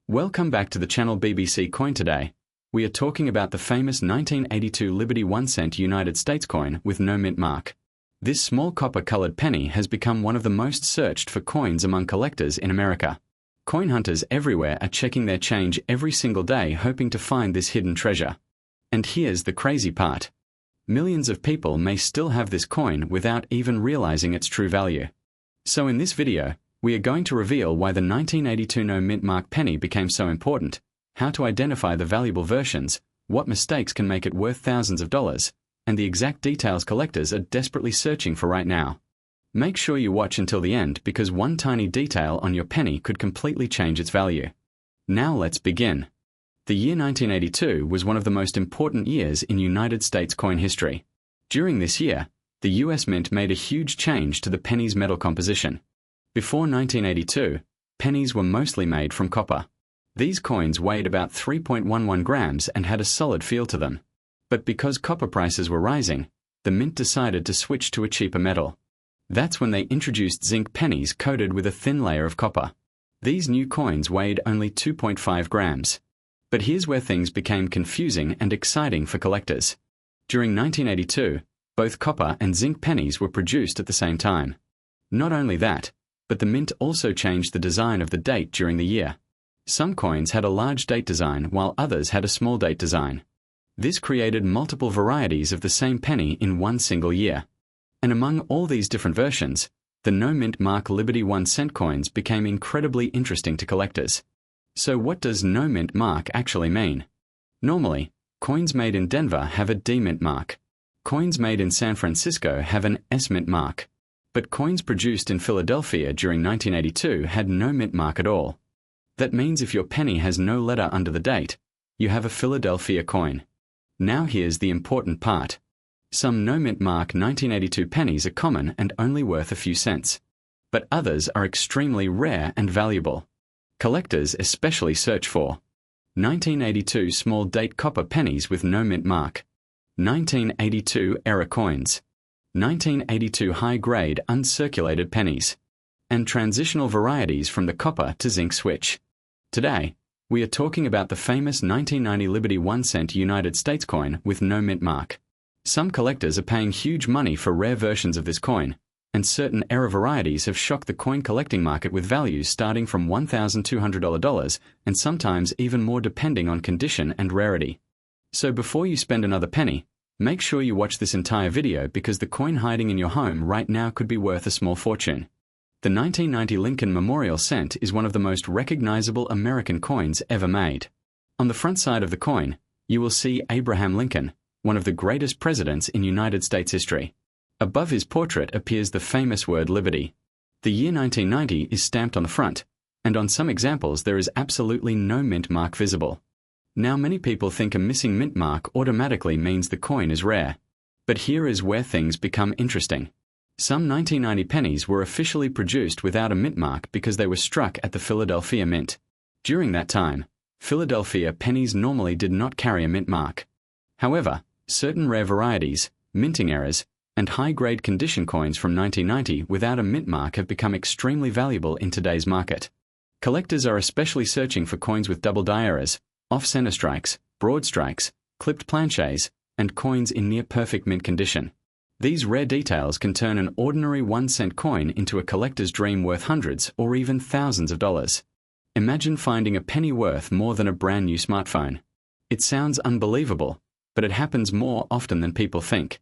Welcome back to the channel BBC Coin. Today, we are talking about the famous 1982 Liberty 1 cent United States coin with no mint mark. This small copper-colored penny has become one of the most searched for coins among collectors in America. Coin hunters everywhere are checking their change every single day hoping to find this hidden treasure. And here's the crazy part. Millions of people may still have this coin without even realizing its true value. So in this video, we are going to reveal why the 1982 no mint mark penny became so important, how to identify the valuable versions, what mistakes can make it worth thousands of dollars, and the exact details collectors are desperately searching for right now. Make sure you watch until the end because one tiny detail on your penny could completely change its value. Now let's begin. The year 1982 was one of the most important years in United States coin history. During this year, the US Mint made a huge change to the penny's metal composition. Before 1982, pennies were mostly made from copper. These coins weighed about 3.11 grams and had a solid feel to them. But because copper prices were rising, the mint decided to switch to a cheaper metal. That's when they introduced zinc pennies coated with a thin layer of copper. These new coins weighed only 2.5 grams. But here's where things became confusing and exciting for collectors. During 1982, both copper and zinc pennies were produced at the same time. Not only that, but the mint also changed the design of the date during the year. Some coins had a large date design while others had a small date design. This created multiple varieties of the same penny in one single year. And among all these different versions, the no mint mark Liberty 1 cent coins became incredibly interesting to collectors. So what does no mint mark actually mean? Normally, coins made in Denver have a D mint mark. Coins made in San Francisco have an S mint mark. But coins produced in Philadelphia during 1982 had no mint mark at all. That means if your penny has no letter under the date, you have a Philadelphia coin. Now here's the important part. Some no mint mark 1982 pennies are common and only worth a few cents. But others are extremely rare and valuable. Collectors especially search for 1982 small date copper pennies with no mint mark, 1982 era coins, 1982 high-grade uncirculated pennies, and transitional varieties from the copper to zinc switch. Today, we are talking about the famous 1990 Liberty 1 cent United States coin with no mint mark. Some collectors are paying huge money for rare versions of this coin, and certain era varieties have shocked the coin collecting market with values starting from $1,200 and sometimes even more depending on condition and rarity. So before you spend another penny, make sure you watch this entire video because the coin hiding in your home right now could be worth a small fortune. The 1990 Lincoln Memorial Cent is one of the most recognizable American coins ever made. On the front side of the coin, you will see Abraham Lincoln, one of the greatest presidents in United States history. Above his portrait appears the famous word Liberty. The year 1990 is stamped on the front, and on some examples there is absolutely no mint mark visible. Now many people think a missing mint mark automatically means the coin is rare. But here is where things become interesting. Some 1990 pennies were officially produced without a mint mark because they were struck at the Philadelphia Mint. During that time, Philadelphia pennies normally did not carry a mint mark. However, certain rare varieties, minting errors, and high-grade condition coins from 1990 without a mint mark have become extremely valuable in today's market. Collectors are especially searching for coins with double die errors, off-center strikes, broad strikes, clipped planchets, and coins in near-perfect mint condition. These rare details can turn an ordinary 1 cent coin into a collector's dream worth hundreds or even thousands of dollars. Imagine finding a penny worth more than a brand new smartphone. It sounds unbelievable, but it happens more often than people think.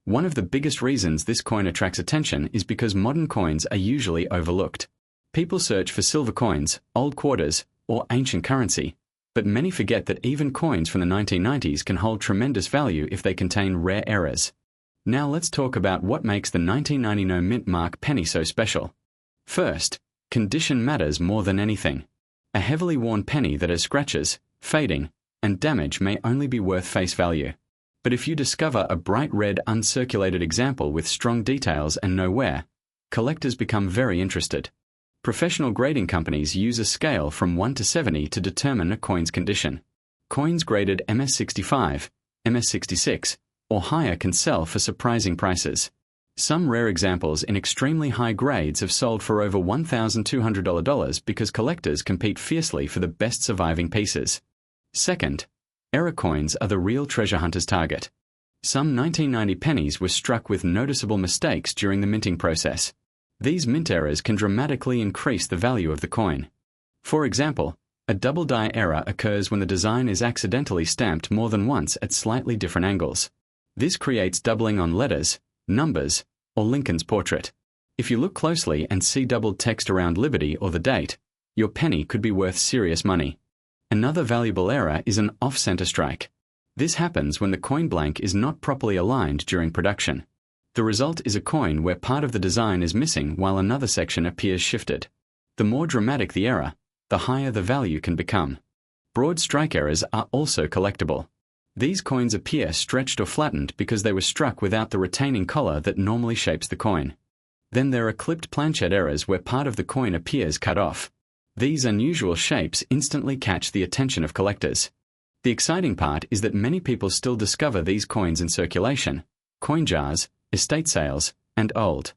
One of the biggest reasons this coin attracts attention is because modern coins are usually overlooked. People search for silver coins, old quarters, or ancient currency, but many forget that even coins from the 1990s can hold tremendous value if they contain rare errors. Now let's talk about what makes the 1990 no mint mark penny so special. First, condition matters more than anything. A heavily worn penny that has scratches, fading, and damage may only be worth face value. But if you discover a bright red uncirculated example with strong details and no wear, collectors become very interested. Professional grading companies use a scale from 1 to 70 to determine a coin's condition. Coins graded MS65, MS66, or higher can sell for surprising prices. Some rare examples in extremely high grades have sold for over $1,200 because collectors compete fiercely for the best surviving pieces. Second, error coins are the real treasure hunter's target. Some 1990 pennies were struck with noticeable mistakes during the minting process. These mint errors can dramatically increase the value of the coin. For example, a double die error occurs when the design is accidentally stamped more than once at slightly different angles. This creates doubling on letters, numbers, or Lincoln's portrait. If you look closely and see doubled text around Liberty or the date, your penny could be worth serious money. Another valuable error is an off-center strike. This happens when the coin blank is not properly aligned during production. The result is a coin where part of the design is missing while another section appears shifted. The more dramatic the error, the higher the value can become. Broad strike errors are also collectible. These coins appear stretched or flattened because they were struck without the retaining collar that normally shapes the coin. Then there are clipped planchet errors where part of the coin appears cut off. These unusual shapes instantly catch the attention of collectors. The exciting part is that many people still discover these coins in circulation, coin jars, estate sales, and old.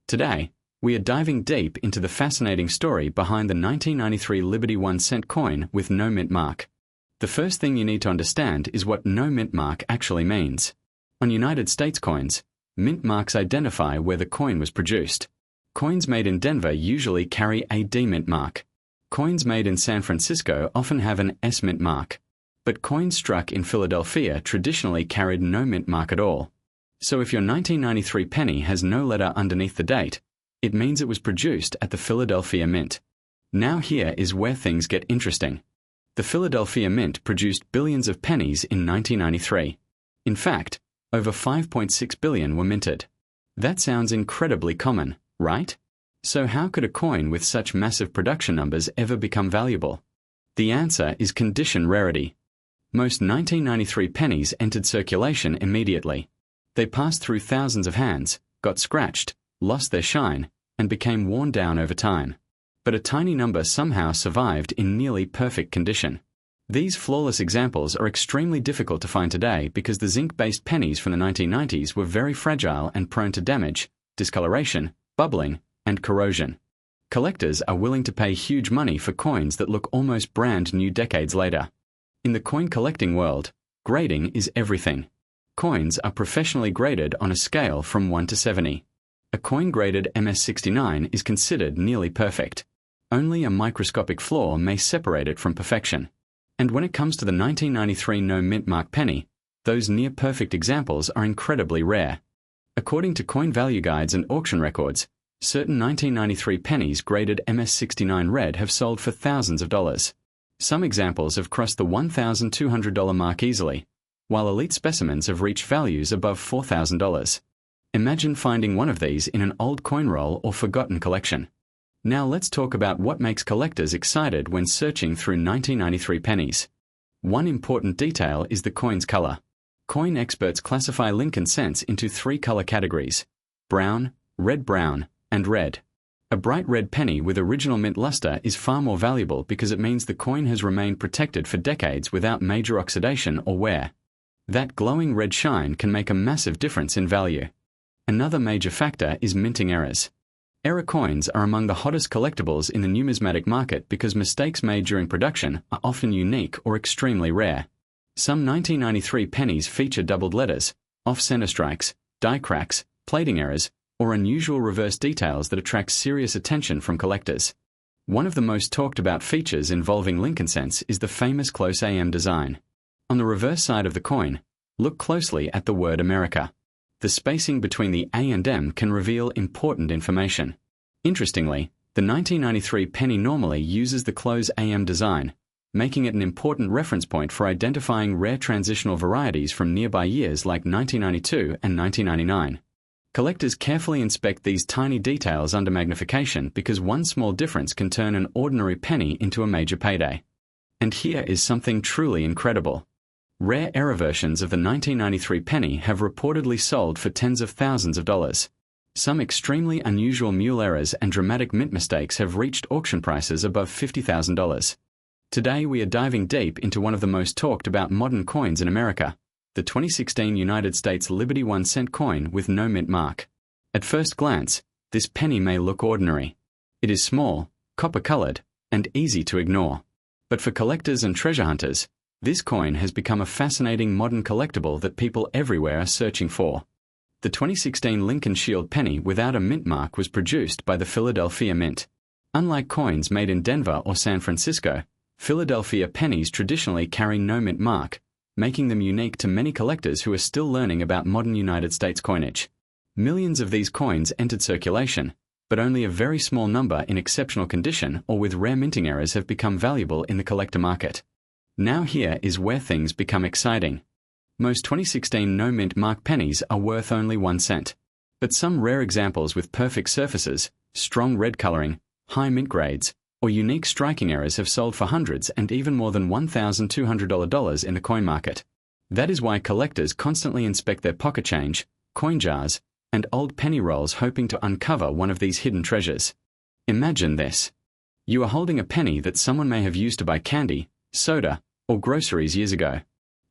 Today, we are diving deep into the fascinating story behind the 1993 Liberty 1-cent coin with no mint mark. The first thing you need to understand is what no mint mark actually means. On United States coins, mint marks identify where the coin was produced. Coins made in Denver usually carry a D mint mark. Coins made in San Francisco often have an S mint mark. But coins struck in Philadelphia traditionally carried no mint mark at all. So if your 1993 penny has no letter underneath the date, it means it was produced at the Philadelphia Mint. Now here is where things get interesting. The Philadelphia Mint produced billions of pennies in 1993. In fact, over 5.6 billion were minted. That sounds incredibly common, right? So how could a coin with such massive production numbers ever become valuable? The answer is condition rarity. Most 1993 pennies entered circulation immediately. They passed through thousands of hands, got scratched, lost their shine, and became worn down over time. But a tiny number somehow survived in nearly perfect condition. These flawless examples are extremely difficult to find today because the zinc-based pennies from the 1990s were very fragile and prone to damage, discoloration, bubbling, and corrosion. Collectors are willing to pay huge money for coins that look almost brand new decades later. In the coin collecting world, grading is everything. Coins are professionally graded on a scale from 1 to 70. A coin graded MS69 is considered nearly perfect. Only a microscopic flaw may separate it from perfection. And when it comes to the 1993 no mint mark penny, those near-perfect examples are incredibly rare. According to coin value guides and auction records, certain 1993 pennies graded MS69 red have sold for thousands of dollars. Some examples have crossed the $1,200 mark easily, while elite specimens have reached values above $4,000. Imagine finding one of these in an old coin roll or forgotten collection. Now let's talk about what makes collectors excited when searching through 1993 pennies. One important detail is the coin's color. Coin experts classify Lincoln cents into 3 color categories: brown, red-brown, and red. A bright red penny with original mint luster is far more valuable because it means the coin has remained protected for decades without major oxidation or wear. That glowing red shine can make a massive difference in value. Another major factor is minting errors. Error coins are among the hottest collectibles in the numismatic market because mistakes made during production are often unique or extremely rare. Some 1993 pennies feature doubled letters, off-center strikes, die cracks, plating errors, or unusual reverse details that attract serious attention from collectors. One of the most talked about features involving Lincoln cents is the famous close AM design. On the reverse side of the coin, look closely at the word America. The spacing between the A and M can reveal important information. Interestingly, the 1993 penny normally uses the close AM design, making it an important reference point for identifying rare transitional varieties from nearby years like 1992 and 1999. Collectors carefully inspect these tiny details under magnification because one small difference can turn an ordinary penny into a major payday. And here is something truly incredible. Rare error versions of the 1993 penny have reportedly sold for tens of thousands of dollars. Some extremely unusual mule errors and dramatic mint mistakes have reached auction prices above $50,000. Today we are diving deep into one of the most talked about modern coins in America, the 2016 United States Liberty 1-cent coin with no mint mark. At first glance, this penny may look ordinary. It is small, copper-colored, and easy to ignore. But for collectors and treasure hunters, this coin has become a fascinating modern collectible that people everywhere are searching for. The 2016 Lincoln Shield penny without a mint mark was produced by the Philadelphia Mint. Unlike coins made in Denver or San Francisco, Philadelphia pennies traditionally carry no mint mark, making them unique to many collectors who are still learning about modern United States coinage. Millions of these coins entered circulation, but only a very small number in exceptional condition or with rare minting errors have become valuable in the collector market. Now here is where things become exciting. Most 2016 no-mint mark pennies are worth only 1 cent. But some rare examples with perfect surfaces, strong red coloring, high mint grades, or unique striking errors have sold for hundreds and even more than $1,200 in the coin market. That is why collectors constantly inspect their pocket change, coin jars, and old penny rolls hoping to uncover one of these hidden treasures. Imagine this. You are holding a penny that someone may have used to buy candy, soda, or groceries years ago.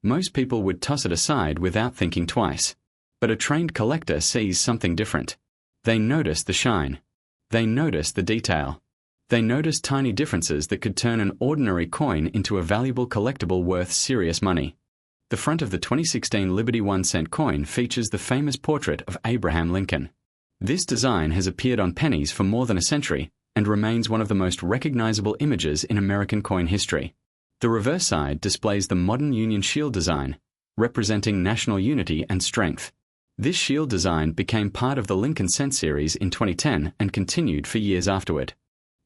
Most people would toss it aside without thinking twice. But a trained collector sees something different. They notice the shine. They notice the detail. They notice tiny differences that could turn an ordinary coin into a valuable collectible worth serious money. The front of the 2016 Liberty 1 cent coin features the famous portrait of Abraham Lincoln. This design has appeared on pennies for more than a century and remains one of the most recognizable images in American coin history. The reverse side displays the modern Union Shield design, representing national unity and strength. This shield design became part of the Lincoln Cent series in 2010 and continued for years afterward.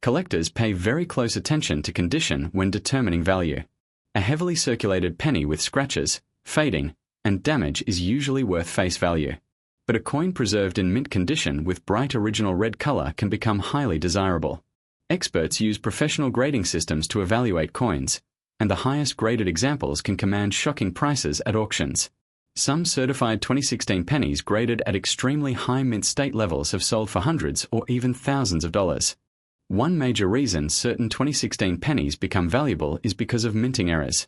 Collectors pay very close attention to condition when determining value. A heavily circulated penny with scratches, fading, and damage is usually worth face value. But a coin preserved in mint condition with bright original red color can become highly desirable. Experts use professional grading systems to evaluate coins, and the highest graded examples can command shocking prices at auctions. Some certified 2016 pennies graded at extremely high mint state levels have sold for hundreds or even thousands of dollars. One major reason certain 2016 pennies become valuable is because of minting errors.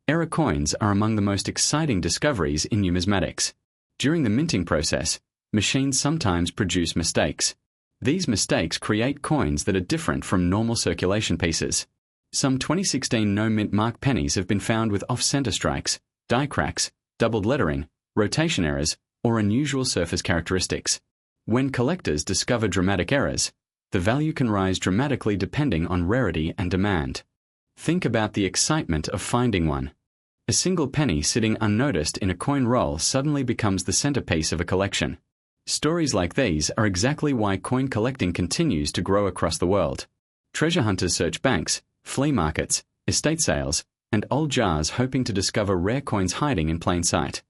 Error coins are among the most exciting discoveries in numismatics. During the minting process, machines sometimes produce mistakes. These mistakes create coins that are different from normal circulation pieces. Some 2016 no-mint mark pennies have been found with off-center strikes, die cracks, doubled lettering, rotation errors, or unusual surface characteristics. When collectors discover dramatic errors, the value can rise dramatically depending on rarity and demand. Think about the excitement of finding one. A single penny sitting unnoticed in a coin roll suddenly becomes the centerpiece of a collection. Stories like these are exactly why coin collecting continues to grow across the world. Treasure hunters search banks, flea markets, estate sales, and old jars hoping to discover rare coins hiding in plain sight.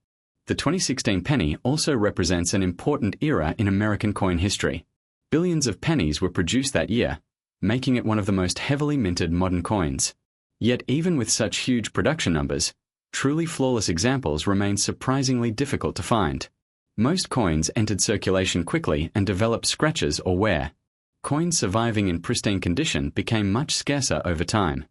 The 2016 penny also represents an important era in American coin history. Billions of pennies were produced that year, making it one of the most heavily minted modern coins. Yet even with such huge production numbers, truly flawless examples remain surprisingly difficult to find. Most coins entered circulation quickly and developed scratches or wear. Coins surviving in pristine condition became much scarcer over time.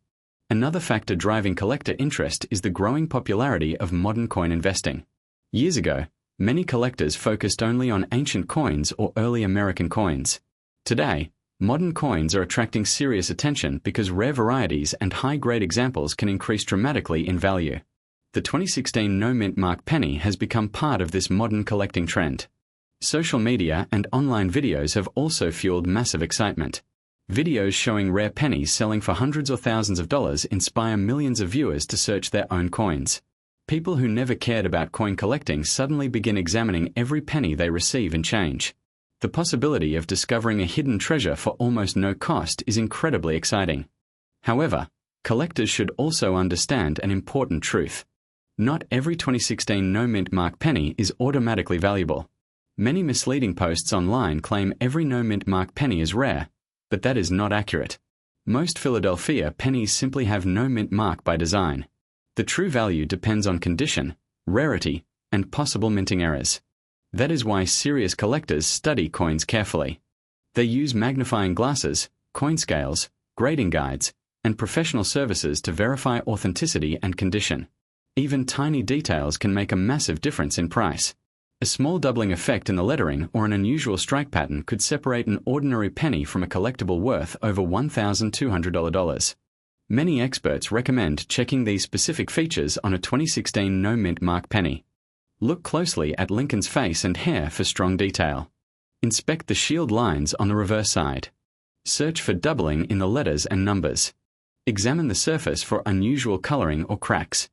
Another factor driving collector interest is the growing popularity of modern coin investing. Years ago, many collectors focused only on ancient coins or early American coins. Today, modern coins are attracting serious attention because rare varieties and high-grade examples can increase dramatically in value. The 2016 no-mint mark penny has become part of this modern collecting trend. Social media and online videos have also fueled massive excitement. Videos showing rare pennies selling for hundreds or thousands of dollars inspire millions of viewers to search their own coins. People who never cared about coin collecting suddenly begin examining every penny they receive in change. The possibility of discovering a hidden treasure for almost no cost is incredibly exciting. However, collectors should also understand an important truth. Not every 2016 no-mint mark penny is automatically valuable. Many misleading posts online claim every no-mint mark penny is rare, but that is not accurate. Most Philadelphia pennies simply have no mint mark by design. The true value depends on condition, rarity, and possible minting errors. That is why serious collectors study coins carefully. They use magnifying glasses, coin scales, grading guides, and professional services to verify authenticity and condition. Even tiny details can make a massive difference in price. A small doubling effect in the lettering or an unusual strike pattern could separate an ordinary penny from a collectible worth over $1,200. Many experts recommend checking these specific features on a 2016 no mint mark penny. Look closely at Lincoln's face and hair for strong detail. Inspect the shield lines on the reverse side. Search for doubling in the letters and numbers. Examine the surface for unusual coloring or cracks.